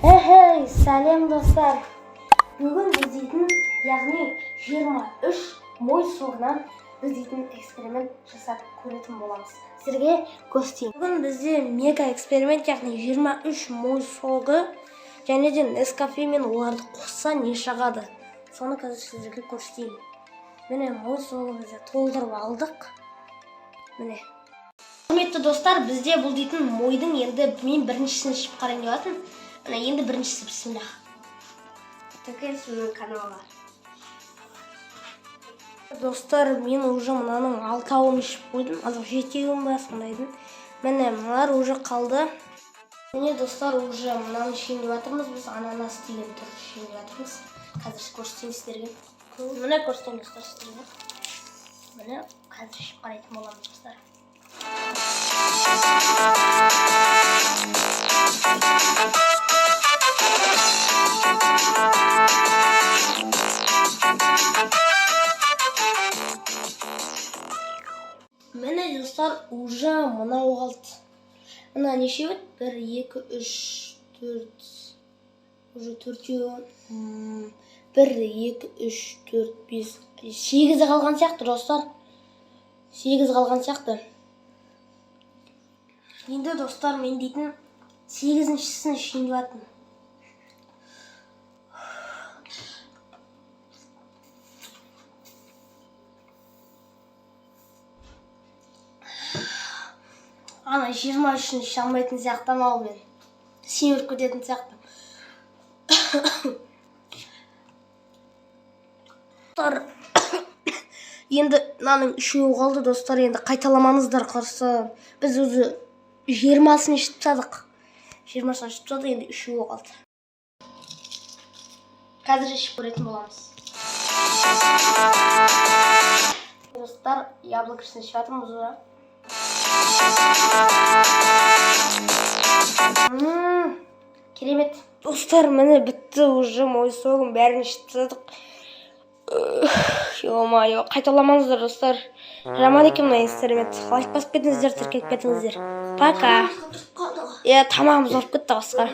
Сәлем достар. Бүгін біз дейтін, яғни 23 мой соғынан біз дейтін эксперимент жасап көретін боламыз. Сізге көрсетейін. Бүгін бізде мега эксперимент, яғни 23 мой соғы және де Нескафе мен оларды қосса не шығады. Соны қазір сіздерге көрсетейін. Міне мой соғы бізде толтырып алдық. Міне. Құрметті достар, бізде бұл дейтін мойдың енді мен біріншісін ішіп қарайын деп жатырмын. Міне енді біріншісі бісміллах. Тіркеліңіз менің каналға. Достар, мен уже мынаның 6-ауын ішіп қойдым. Азық 7-еуін ба сондайдың. Міне мыналар уже қалды. Міне достар, уже мынаны ішейін деп жатырмыз. Біз ананас деген түрді ішейін деп жатырмыз. Қазір көрсетейін сіздерге. Міне көрсетейін достар сіздерге. Міне қазір ішіп қарайтын боламыз достар. Міне достар, уже мынау қалды. Мына неше бет? 1, 2, 3, 4. Уже 4-еу. 1, 2, 3, 4, 5. 8 қалған сияқты достар. 8 қалған сияқты. Енді достар, мен дейтін 8-шісін ішейін деп жатырмын. Ана 23-шін іше алмайтын сияқты мал мен. Семіріп кететін сияқты. Енді мынаның 3-еуі қалды достар, енді қайталамаңыздар қарсы. Біз өзі 20-сын ішіп тастадық. 20-сын ішіп тастадық, енді 3-еуі қалды. Қазір ішіп көретін боламыз. Достар, яблокасын ішіп жатырмыз уже. Керемет. Достар, міне бітті уже мой соғым бәрін ішіп тастадық. Ё-моё, қайталамаңыздар достар. Жаман екен мына эксперимент. Лайк басып кетіңіздер, тіркеліп кетіңіздер. Пока. Тамағымыз ұрып кетті басқа.